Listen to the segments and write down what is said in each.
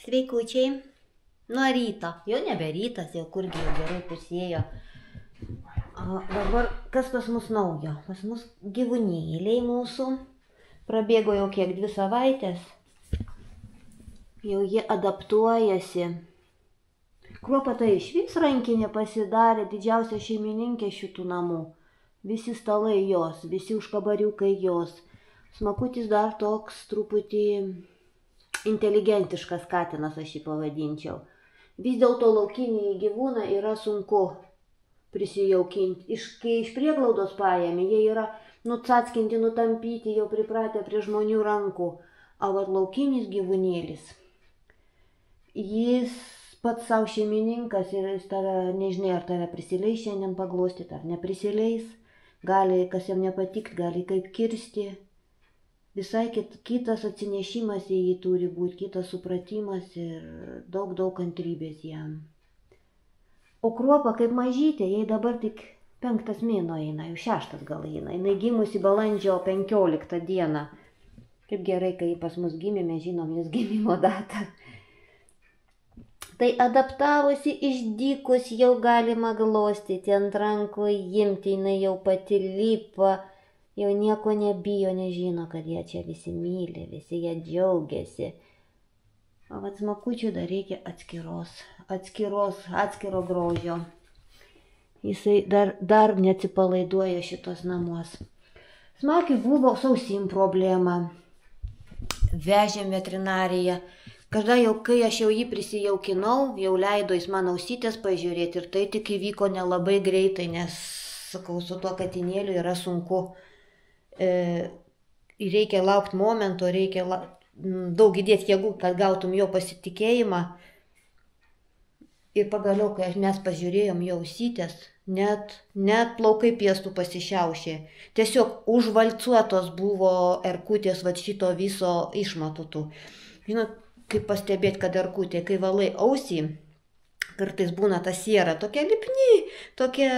Sveikučiai. Nuo ryto. Jau nebe rytas, jau kurgi jau gerai pusėjo. Dabar kas pas mus naujo? Pas mus gyvūnėliai mūsų. Prabėgo jau kiek 2 savaitės. Jau jie adaptuojasi. Kruopa tai išvis rankinė pasidarė, didžiausia šeimininkė šitų namų. Visi stalai jos, visi užkabariukai jos. Smakutis dar toks truputį inteligentiškas katinas, aš jį pavadinčiau. Vis dėlto laukinį gyvūną yra sunku prisijaukinti. Kai iš prieglaudos paėmė, jie yra nucackinti, nutampyti, jau pripratę prie žmonių rankų. O vat laukinis gyvūnėlis, jis pats savo šeimininkas ir jis tave, nežinai, ar tave prisileis šiandien paglostyti, ar neprisileis. Gali, kas jam nepatikt, gali kaip kirsti. Visai kitas atsinešimas į jį turi būti, kitas supratimas ir daug kantrybės jam. O Kruopa kaip mažytė, jai dabar tik 5 mėnuo eina, jau 6 gal eina. Jinai gimusi balandžio 15 dieną. Kaip gerai, kai pas mus gimė, mes žinom jos gimimo datą. Tai adaptavosi išdykus, jau galima glostyti, ant rankų imti, jinai jau pati lipa. Jau nieko nebijo, nežino, kad jie čia visi myli, visi jie džiaugiasi. O vat smakučiui dar reikia atskiro grožio. Jisai dar neatsipalaiduoja šitos namuos. Smakiui buvo sausim problema. Vežėm veterinariją. Kada jau, kai aš jau jį prisijaukinau, jau leido jis man ausytės pažiūrėti ir tai tik įvyko nelabai greitai, nes, sakau, su tuo katinėliu yra sunku. Reikia laukti momento, reikia daug įdėti jėgų, kad gautum jo pasitikėjimą. Ir pagaliau, kai mes pažiūrėjom jo ausytės, net plaukai piestų pasišiaušė. Tiesiog užvalcuotos buvo erkutės vat šito viso išmatutų. Žinot, kaip pastebėti, kad erkutė, kai valai ausį, kartais būna ta siera tokia lipni, tokia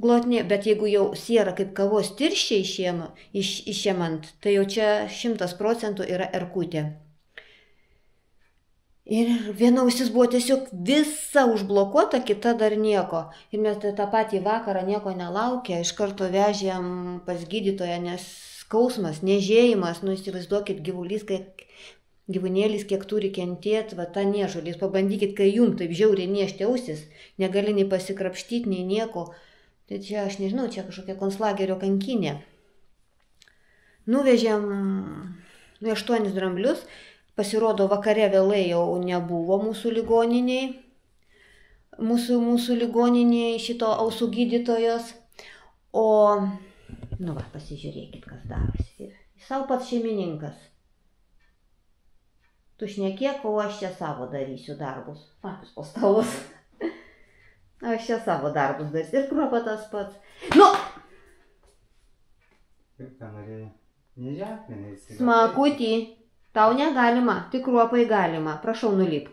glotnė, bet jeigu jau siera kaip kavos tirščiai išėmant, tai jau čia 100% yra erkutė. Ir viena ausis buvo tiesiog visa užblokuota, kita dar nieko. Ir mes tą patį vakarą nieko nelaukę, iš karto vežėm pas gydytoją, nes skausmas, nežėjimas, įsivaizduokit gyvūnėlis, kiek turi kentėti, va tą niežulį. Pabandykit, kai jum taip žiauriai niežti ausis, negali nei pasikrapštyti, nei nieko. Tai čia, aš nežinau, čia kažkokia konclagerio kankinė. Nuvežėm 8 dramblius, pasirodo vakare vėlai jau nebuvo mūsų ligoniniai, mūsų ligoniniai šito ausų gydytojos, o, pasižiūrėkit, kas darosi. Sau pats šeimininkas. Tu šnekėk, o aš čia savo darysiu darbus. Faktus po stalus. Aš čia savo darbus darysiu. Ir Kruopa tas pats. Kaip ką norėjai? Nežemė, Smakutį, tau negalima, tik Kruopai galima. Prašau, nulipk.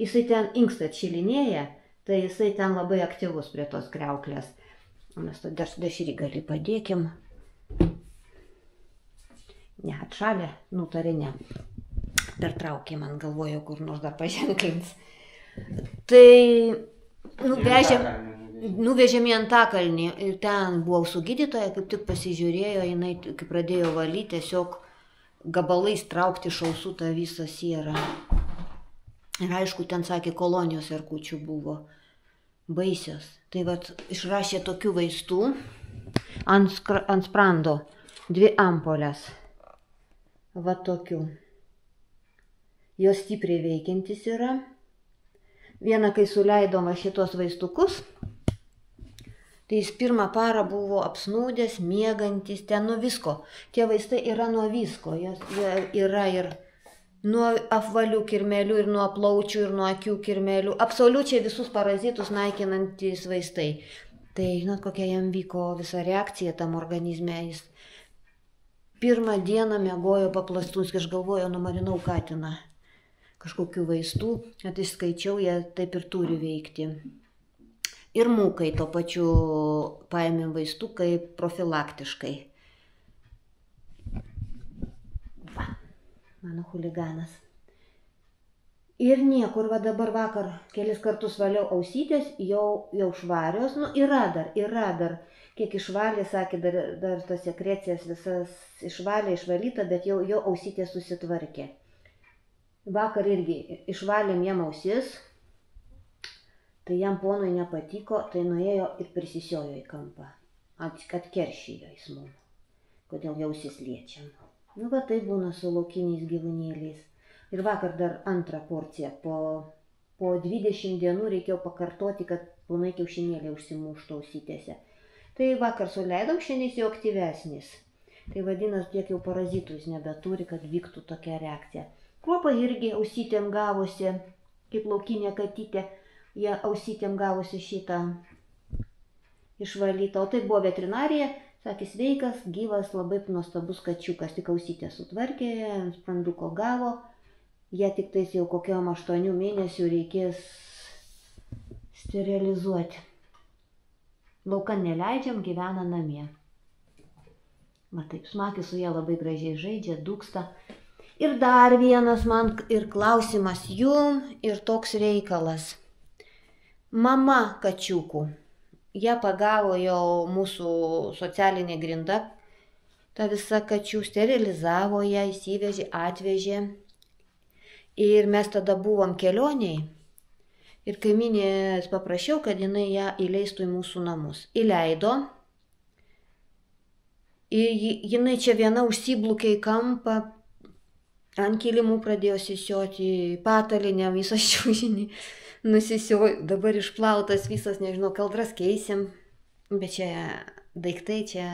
Jisai ten inkstą atšilinėja, tai jisai ten labai aktyvus prie tos kriauklės. Mes to dešrygalį padėkim. Ne, atšalė, nutarė ne. Dar traukė man, galvoju, kur nors dar paženklins. Tai nuvežėm į Antakalnį ir ten buvau su gydytoja, kaip tik pasižiūrėjo, jinai, kai pradėjo valyti, tiesiog gabalais traukti iš ausų tą visą sierą. Ir aišku, ten sakė, kolonijos erkučių buvo baisios. Tai vat išrašė tokių vaistų ant sprando 2 ampolės. Va tokių. Jos stipriai veikiantis yra. Vieną, kai suleidom šitos vaistukus, tai jis 1 parą buvo apsnūdęs, miegantis, ten nuo visko. Tie vaistai yra nuo visko. Jie yra ir nuo apvalių kirmelių, ir nuo plaučių, ir nuo akių kirmelių. Absoliučiai visus parazitus naikinantis vaistai. Tai, žinot, kokia jam vyko visa reakcija tam organizme. Jis 1 dieną miegojo paplastūnski, aš galvoju, numarinau katiną. Kažkokių vaistų, kad išskaičiau, jie taip ir turi veikti. Ir mūkai to pačiu paėmėm vaistų kaip profilaktiškai. Va, mano chuliganas. Ir niekur, va dabar vakar kelis kartus valiau ausytės, jau švarios, nu yra dar, kiek išvalė, sakė, dar tas sekrecijas visas išvalyta, bet jau ausytės susitvarkė. Vakar irgi išvalėm jam ausis, tai jam ponui nepatiko, tai nuėjo ir prisisiojo į kampą, atkeršijo jis mum, kodėl ausis liečiam. Nu, va tai būna su laukiniais gyvūnėliais. Ir vakar dar antrą porciją, po 20 dienų reikėjo pakartoti, kad pilnai kiaušinėliai užsimuštų ausytėse. Tai vakar suleidom, šiandien jau aktyvesnis. Tai vadinasi, tiek jau parazitų jis nebeturi, kad vyktų tokia reakcija. Kruopa irgi ausytėm gavosi, kaip laukinė katytė, jie ausytėm gavosi šitą išvalytą. O tai buvo veterinarija, sakė, sveikas, gyvas, labai nuostabus kačiukas, tik ausytę sutvarkė, spranduko gavo. Jie tik tais jau kokiam 8 mėnesių reikės sterilizuoti. Laukan neleidžiam, gyvena namie. Va taip, Smakis su ją labai gražiai žaidžia, dūksta. Ir dar vienas man ir klausimas jum ir toks reikalas. Mama kačiukų. Jie pagavo jau mūsų socialinė grinda. Ta visa kačių sterilizavo ją, įsivežė, atvežė. Ir mes tada buvom kelioniai ir kaimynės paprašiau, kad jinai ją įleistų į mūsų namus. Įleido ir jinai čia viena užsiblukė į kampą, ant kilimų pradėjo sisioti, patalinę visą čiužinį nusisiojo, dabar išplautas visas, nežinau, kaldras keisim, bet čia daiktai čia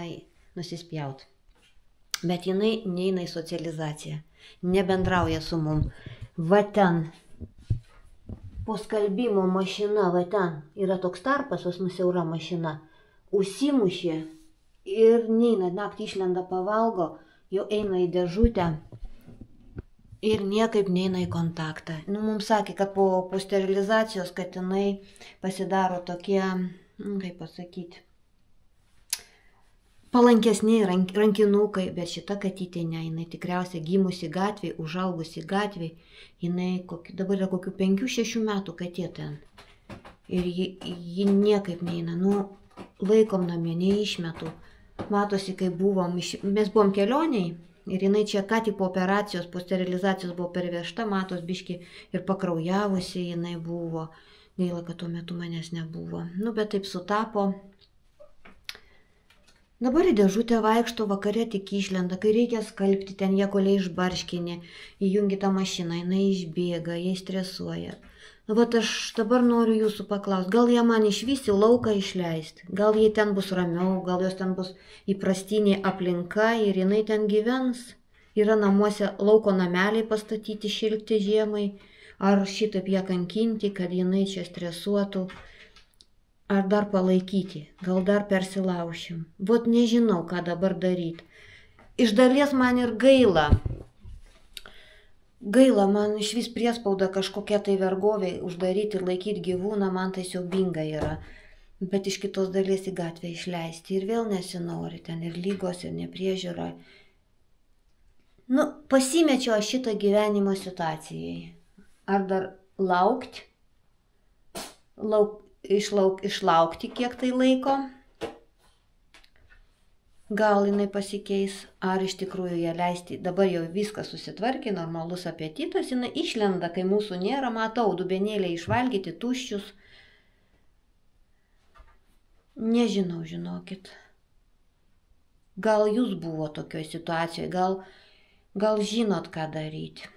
nusispjaut. Bet jinai neina į socializaciją, nebendrauja su mum. Va ten, po skalbimo mašina, va ten, yra toks tarpas, pas mus siaura mašina, užsimušė ir neina, naktį išlenda pavalgo, jau eina į dėžutę ir niekaip neina į kontaktą. Nu, mums sakė, kad po sterilizacijos katinai pasidaro tokie, kaip pasakyti, palankesni rankinukai, bet šita katytė ne, jinai tikriausiai gimusi gatvėj, užaugusi gatvėj, jinai dabar yra kokių 5-6 metų katė ten. Ir ji niekaip neina, nu, laikom namie, neišmetu. Matosi, kai buvom, mes buvom kelioniai ir jinai čia ką tik po operacijos, po sterilizacijos buvo pervežta, matos biški ir pakraujavusi jinai buvo. Gaila, kad tuo metu manęs nebuvo. Nu, bet taip sutapo. Dabar į dėžutę vaikšto, vakare tik išlenda, kai reikia skalbti, ten jie koliai išbarškinė, įjungi tą mašiną, jinai išbėga, jie stresuoja. Vat aš dabar noriu jūsų paklausti, gal jie man išvis į lauką išleisti, gal jie ten bus ramiau, gal jos ten bus įprastinė aplinka ir jinai ten gyvens, yra namuose lauko nameliai pastatyti šilti žiemai, ar šitaip ją kankinti, kad jinai čia stresuotų. Ar dar palaikyti, gal dar persilaušim. Vot nežinau, ką dabar daryti. Iš dalies man ir gaila. Gaila, man iš vis priespauda kažkokia tai vergovė uždaryti ir laikyti gyvūną, man tai siaubinga yra. Bet iš kitos dalies į gatvę išleisti ir vėl nesinori, ten ir lygos, ir nepriežiūra. Nu, pasimečiau aš šitą gyvenimo situacijai. Ar dar laukti? Išlaukti kiek tai laiko, gal jinai pasikeis, ar iš tikrųjų ją leisti, dabar jau viskas susitvarkė, normalus apetitas, jinai išlenda, kai mūsų nėra, matau, dubenėliai išvalgyti, tuščius. Nežinau, žinokit, gal jūs buvo tokioj situacijoje, gal žinot, ką daryti.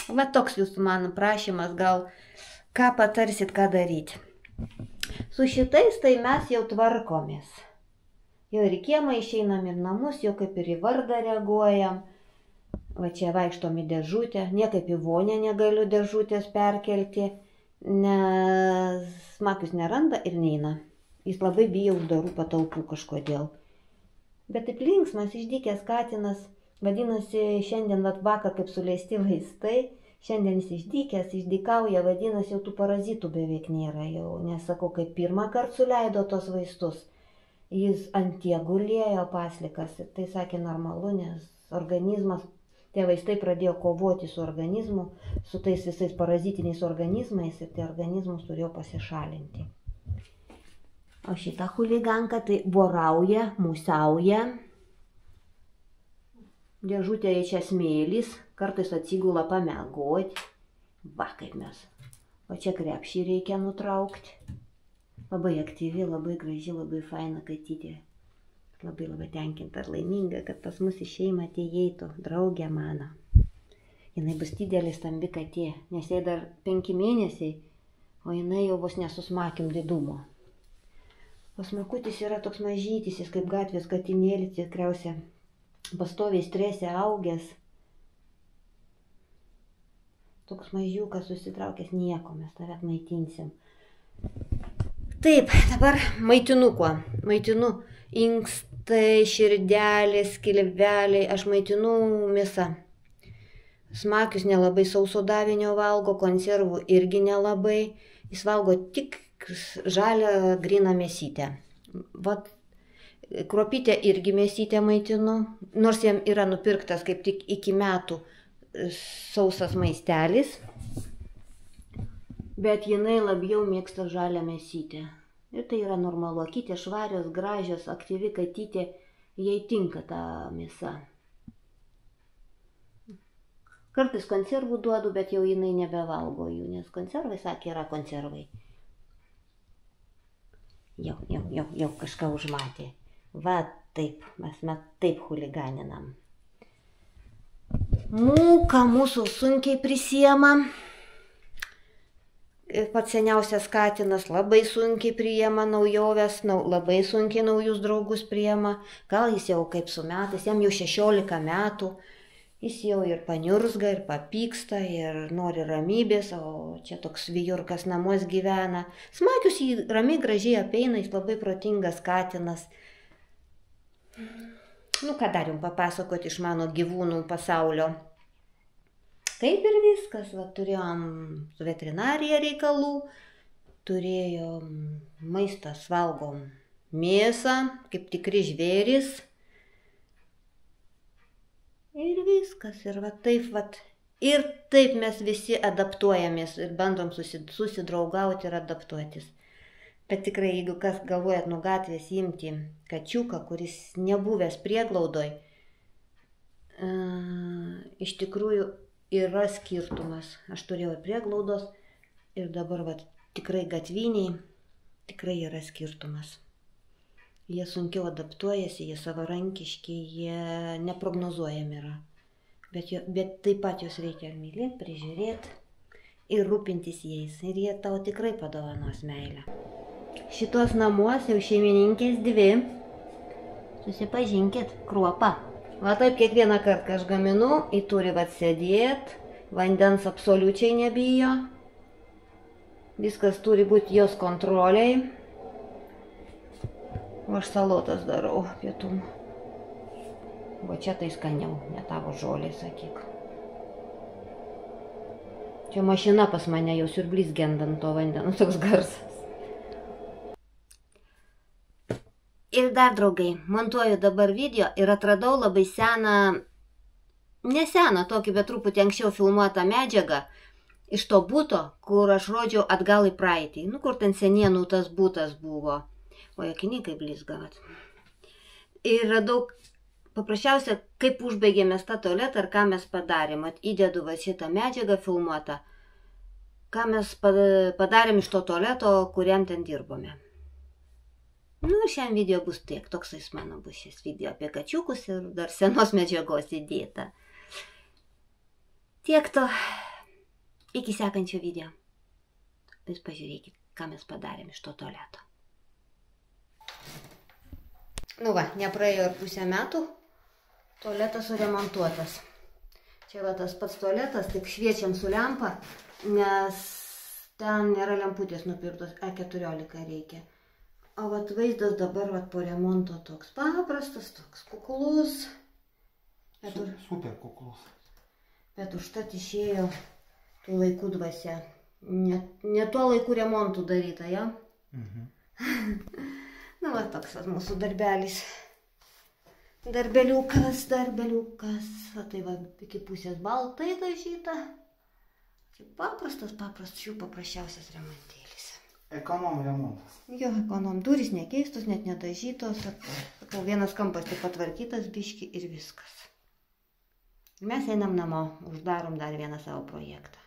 Va toks jūsų mano prašymas, gal ką patarsit, ką daryti. Su šitais tai mes jau tvarkomės. Jau ir kiemą išeinam ir namus, jau kaip ir į vardą reaguojam. Va čia vaikštom į dėžutę, niekaip į vonę negaliu dėžutės perkelti, nes Smakis neranda ir neina. Jis labai bijo uždarų patalpų kažkodėl. Bet taip linksmas, išdykęs katinas. Vadinasi, šiandien vakar kaip suleisti vaistai, šiandien jis išdykęs, išdykauja, vadinasi, jau tų parazitų beveik nėra jau. Nesakau, kaip pirmą kartą suleido tos vaistus, jis ant tiek gulėjo paslikas ir tai sakė normalu, nes organizmas Tie vaistai pradėjo kovoti su organizmu, su tais visais parazitiniais organizmais ir tie organizmus turėjo pasišalinti. O šita chuliganka tai vorauja, musiauja. Dėžutėje čia smėlis, kartais atsigula pamiegoti. Va, kaip mes. O čia krepšį reikia nutraukti. Labai aktyvi, labai graži, labai faina katytė. Labai tenkinta ir laiminga, kad pas mus į šeimą atėjaitų, draugė mano. Jinai bus didelė stambi katė, nes jai dar 5 mėnesiai, o jinai jau vos nesusmakim didumo. O smakutis yra toks mažytis, jis kaip gatvės katinėlis, tikriausiai pastoviai strese augęs. Toks mažiukas susitraukęs, nieko, mes tave maitinsim. Taip, dabar maitinu kuo? Maitinu inkstai, širdelės, kilveliai, aš maitinu mėsą. Smakius nelabai sauso davinio valgo, konservų irgi nelabai. Jis valgo tik žalią gryną mėsytę. Vat, kruopytę irgi mėsytę maitinu, nors jam yra nupirktas kaip tik iki metų sausas maistelis. Bet jinai labiau mėgsta žalią mėsytę. Ir tai yra normalu. Akytė švarios, gražios, aktyvi katytė, jai tinka ta mėsa. Kartais konservų duodu, bet jau jinai nebevalgo jų, nes konservai, sakė, yra konservai. Jau kažką užmatė. Va taip, mes taip chuliganinam. Mūka mūsų sunkiai prisiema. Pats seniausias katinas labai sunkiai priima naujoves, labai sunkiai naujus draugus priima. Gal jis jau kaip su metais, jam jau 16 metų. Jis jau ir paniurzga, ir papyksta, ir nori ramybės, o čia toks vijurkas namuos gyvena. Smakius jį ramiai gražiai apeina, jis labai protingas katinas. Nu, ką dar jums papasakoti iš mano gyvūnų pasaulio. Kaip ir viskas, va, turėjom su veterinarija reikalų, turėjom maistas, valgom mėsą, kaip tikri žvėris. Ir viskas, ir va taip, va. Ir taip mes visi adaptuojamės ir bandom susidraugauti ir adaptuotis. Bet tikrai, jeigu kas galvojat nuo gatvės imti kačiuką, kuris nebuvęs prieglaudoj, iš tikrųjų yra skirtumas. Aš turėjau prieglaudos ir dabar va, tikrai gatviniai, tikrai yra skirtumas. Jie sunkiau adaptuojasi, jie savarankiški, jie neprognozuojami yra. Bet taip pat juos reikia mylėti, prižiūrėti ir rūpintis jais. Ir jie tau tikrai padovanos meilę. Šitos namuos jau šeimininkės 2. Susipažinkit, kruopa. Va taip kiekvieną kartą, kai aš gaminu, jį turi vat sėdėti, vandens absoliučiai nebijo. Viskas turi būti jos kontroliai. O aš salotas darau pietum. Va čia tai skaniau, ne tavo žolė, sakyk. Čia mašina pas mane jau siurblys gendant to vandens, toks garsas. Ir dar, draugai, montuoju dabar video ir atradau labai seną, neseną, tokį bet truputį anksčiau filmuotą medžiagą iš to buto, kur aš rodžiau atgal į praeitį. Nu, kur ten senienų tas butas buvo. O akiniai kaip blizgavat. Ir radau paprasčiausia, kaip užbaigėme tą tualetą ir ką mes padarėm. Įdedu va šitą medžiagą filmuotą, ką mes padarėm iš to tualeto, kuriam ten dirbome. Nu ir šiam video bus tiek, toksais mano bus šis video apie kačiukus ir dar senos medžiagos įdėta. Tiek to, iki sekančio video. Jūs pažiūrėkit, ką mes padarėm iš to tualeto. Nu va, nepraėjo ir 1,5 metų, tualetas suremontuotas. Čia va tas pats tualetas, tik šviečiam su lempa, nes ten nėra lemputės nupirktos, E14 reikia. O vat vaizdas dabar vat po remonto toks paprastas, toks kuklus. Super kuklus. Bet užtat išėjo tų laikų dvasia. Ne tuo laiku remontų daryta, ja? Nu va toks vat mūsų darbelis. Darbeliukas. O tai va, iki pusės baltai dažyta. Tai paprastas, šių paprasčiausias remontėlis. Ekonom remontas. Jo, ekonom. Durys nekeistos, net nedažytos. Sakau, vienas kampas tik patvarkytas biški ir viskas. Mes einam namo, uždarom dar vieną savo projektą.